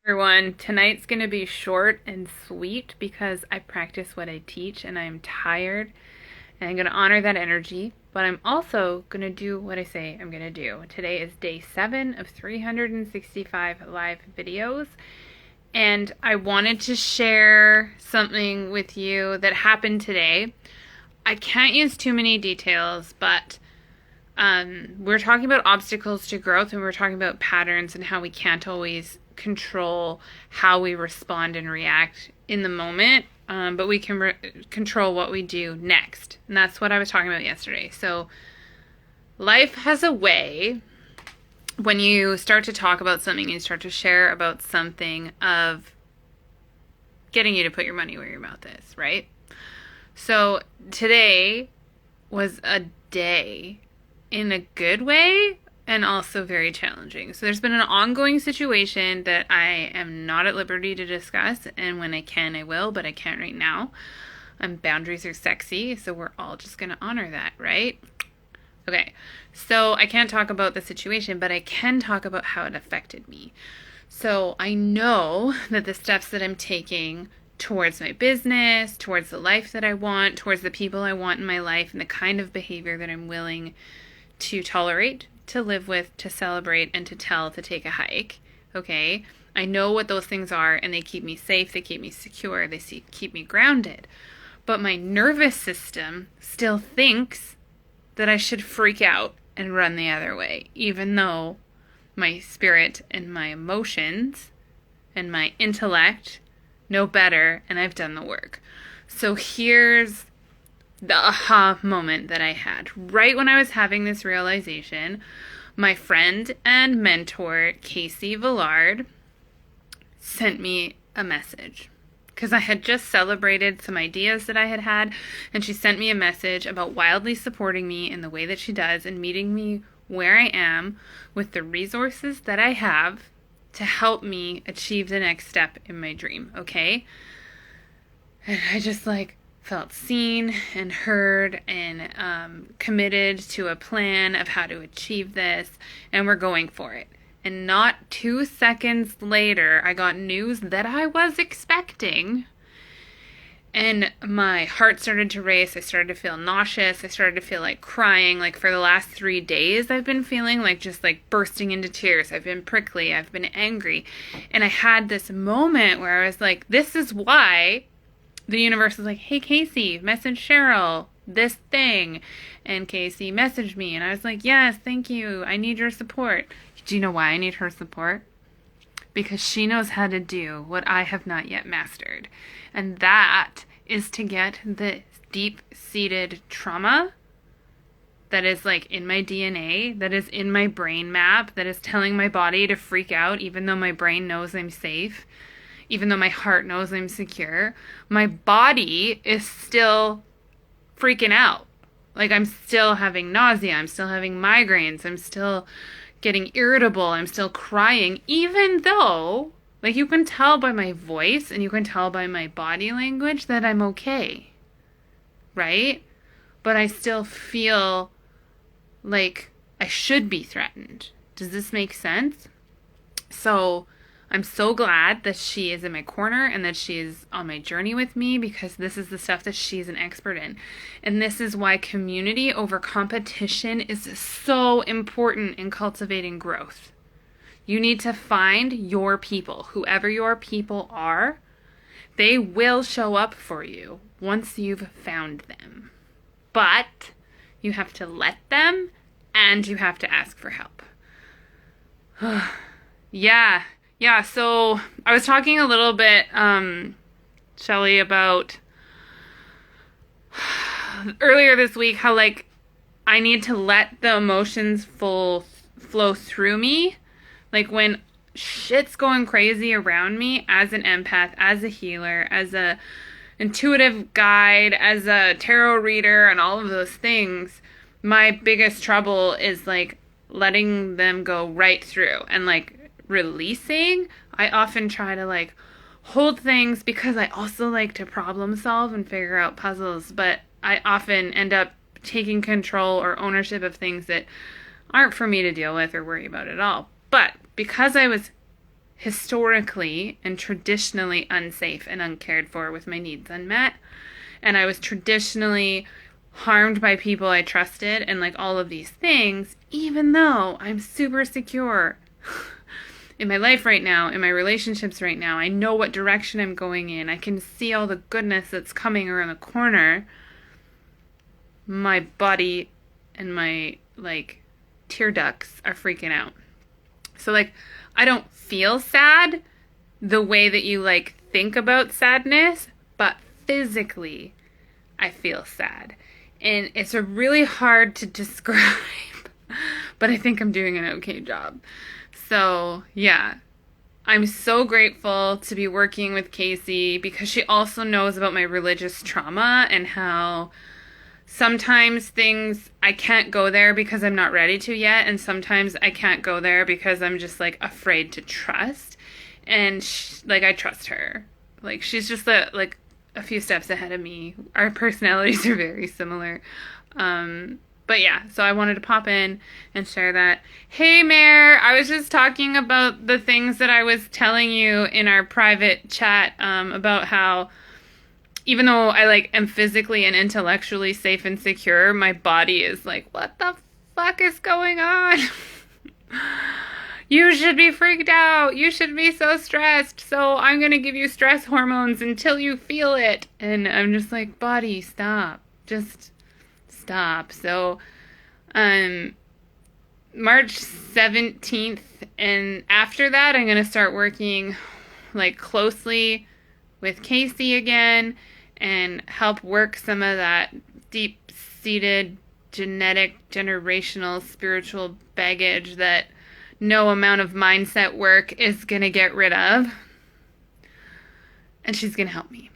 Everyone, tonight's going to be short and sweet because I practice what I teach and I'm tired and I'm going to honor that energy, but I'm also going to do what I say I'm going to do. Today is day 7 of 365 live videos, and I wanted to share something with you that happened today. I can't use too many details, but we're talking about obstacles to growth, and we're talking about patterns and how we can't always control how we respond and react in the moment, but we can control what we do next. And that's what I was talking about yesterday. So life has a way, when you start to talk about something, you start to share about something, of getting you to put your money where your mouth is, right? So today was a day in a good way and also very challenging. So there's been an ongoing situation that I am not at liberty to discuss, and when I can, I will, but I can't right now. Boundaries are sexy, so we're all just going to honor that, right? Okay, so I can't talk about the situation, but I can talk about how it affected me. So I know that the steps that I'm taking towards my business, towards the life that I want, towards the people I want in my life, and the kind of behavior that I'm willing to tolerate, to live with, to celebrate, and to tell to take a hike, okay? I know what those things are, and they keep me safe, they keep me secure, they keep me grounded. But my nervous system still thinks that I should freak out and run the other way, even though my spirit and my emotions and my intellect know better, and I've done the work. So here's the aha moment that I had. Right when I was having this realization, my friend and mentor, Casey Villard, sent me a message. Because I had just celebrated some ideas that I had had, and she sent me a message about wildly supporting me in the way that she does and meeting me where I am with the resources that I have to help me achieve the next step in my dream, okay? And I just felt seen and heard and committed to a plan of how to achieve this, and we're going for it. And not 2 seconds later, I got news that I was expecting, and my heart started to race. I started to feel nauseous. I started to feel like crying. Like for the last 3 days, I've been feeling just bursting into tears. I've been prickly. I've been angry. And I had this moment where I was like, this is why the universe was like, hey, Casey, message Cheryl this thing. And Casey messaged me, and I was like, yes, thank you. I need your support. Do you know why I need her support? Because she knows how to do what I have not yet mastered. And that is to get the deep-seated trauma that is in my DNA, that is in my brain map, that is telling my body to freak out even though my brain knows I'm safe, even though my heart knows I'm secure. My body is still freaking out. I'm still having nausea, I'm still having migraines, I'm still getting irritable, I'm still crying, even though, you can tell by my voice and you can tell by my body language that I'm okay, right? But I still feel like I should be threatened. Does this make sense? So I'm so glad that she is in my corner and that she is on my journey with me, because this is the stuff that she's an expert in. And this is why community over competition is so important in cultivating growth. You need to find your people. Whoever your people are, they will show up for you once you've found them. But you have to let them, and you have to ask for help. Yeah, so I was talking a little bit, Shelly, about earlier this week how I need to let the emotions flow through me. When shit's going crazy around me, as an empath, as a healer, as a intuitive guide, as a tarot reader, and all of those things, my biggest trouble is letting them go right through and releasing. I often try to hold things because I also like to problem solve and figure out puzzles, but I often end up taking control or ownership of things that aren't for me to deal with or worry about at all. But because I was historically and traditionally unsafe and uncared for with my needs unmet. And I was traditionally harmed by people I trusted and like all of these things, even though I'm super secure in my life right now, in my relationships right now. I know what direction I'm going in. I can see all the goodness that's coming around the corner. My body and my like tear ducts are freaking out. So like I don't feel sad the way that you like think about sadness, but physically I feel sad. And it's a really hard to describe, but I think I'm doing an okay job. So, yeah, I'm so grateful to be working with Casey because she also knows about my religious trauma and how sometimes things I can't go there because I'm not ready to yet, and sometimes I can't go there because I'm just like afraid to trust. And like I trust her. Like she's just a few steps ahead of me. Our personalities are very similar. But yeah, so I wanted to pop in and share that. Hey, Mare, I was just talking about the things that I was telling you in our private chat about how even though I like am physically and intellectually safe and secure, my body is like, what the fuck is going on? You should be freaked out. You should be so stressed. So I'm going to give you stress hormones until you feel it. And I'm just like, body, stop. Just stop. So, March 17th. And after that, I'm going to start working like closely with Casey again and help work some of that deep-seated genetic, generational, spiritual baggage that no amount of mindset work is going to get rid of. And she's going to help me.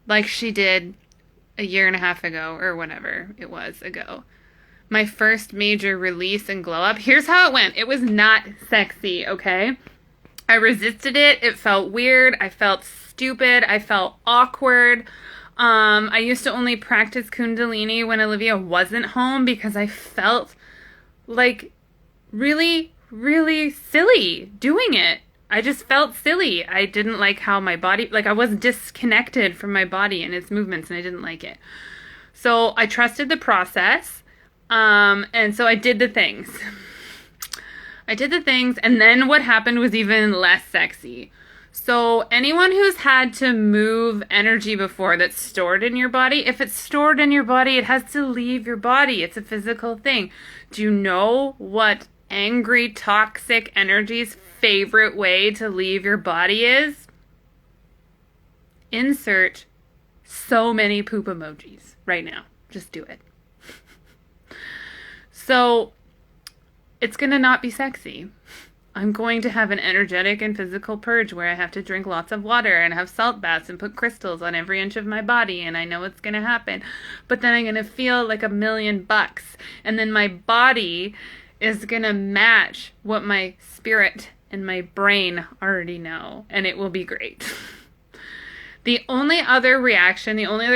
Like she did a year and a half ago, or whatever it was ago. My first major release and glow up. Here's how it went. It was not sexy, okay? I resisted it. It felt weird. I felt stupid. I felt awkward. I used to only practice Kundalini when Olivia wasn't home because I felt like really, really silly doing it. I just felt silly. I didn't like how my body, like I was disconnected from my body and its movements, and I didn't like it. So I trusted the process, and so I did the things. And then what happened was even less sexy. So anyone who's had to move energy before that's stored in your body, if it's stored in your body, it has to leave your body. It's a physical thing. Do you know what angry, toxic energy's favorite way to leave your body is? Insert so many poop emojis right now. Just do it. So it's going to not be sexy. I'm going to have an energetic and physical purge where I have to drink lots of water and have salt baths and put crystals on every inch of my body, and I know it's going to happen. But then I'm going to feel like $1,000,000, and then my body is going to match what my spirit and my brain already know, and it will be great. The only other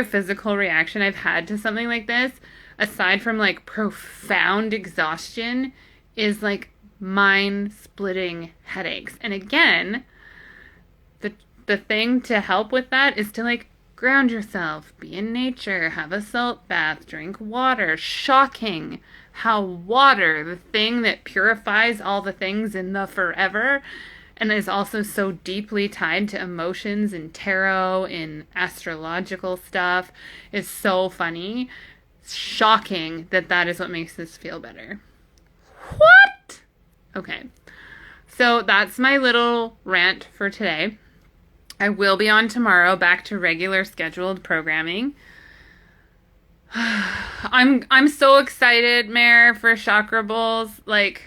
physical reaction I've had to something like this, aside from like profound exhaustion, is like mind-splitting headaches. And again, the thing to help with that is to like ground yourself, be in nature, have a salt bath, drink water. Shocking how water, the thing that purifies all the things in the forever and is also so deeply tied to emotions and tarot and astrological stuff, is so funny. It's shocking that is what makes this feel better. What? Okay. So that's my little rant for today. I will be on tomorrow, back to regular scheduled programming. I'm so excited, Mare, for chakra bowls. Like,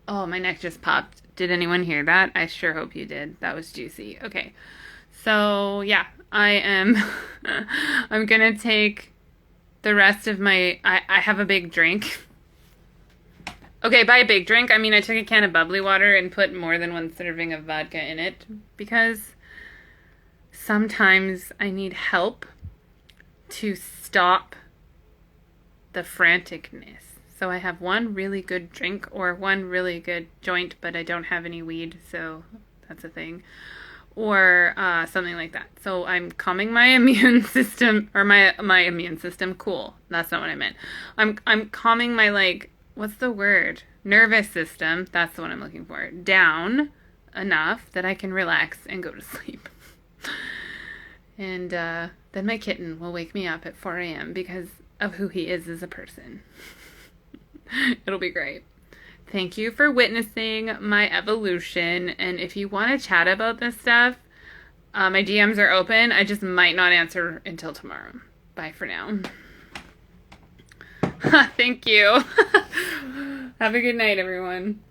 oh, my neck just popped. Did anyone hear that? I sure hope you did. That was juicy. Okay. So, yeah, I'm gonna take the rest of I have a big drink. Okay, by a big drink, I mean I took a can of bubbly water and put more than one serving of vodka in it because sometimes I need help to stop the franticness. So I have one really good drink or one really good joint, but I don't have any weed, so that's a thing. Or something like that. So I'm calming my immune system, or my immune system. Cool. That's not what I meant. I'm calming my, like, what's the word? Nervous system. That's the one I'm looking for. Down enough that I can relax and go to sleep. And then my kitten will wake me up at 4 a.m. because of who he is as a person. It'll be great. Thank you for witnessing my evolution. And if you want to chat about this stuff, my DMs are open. I just might not answer until tomorrow. Bye for now. Thank you. Have a good night, everyone.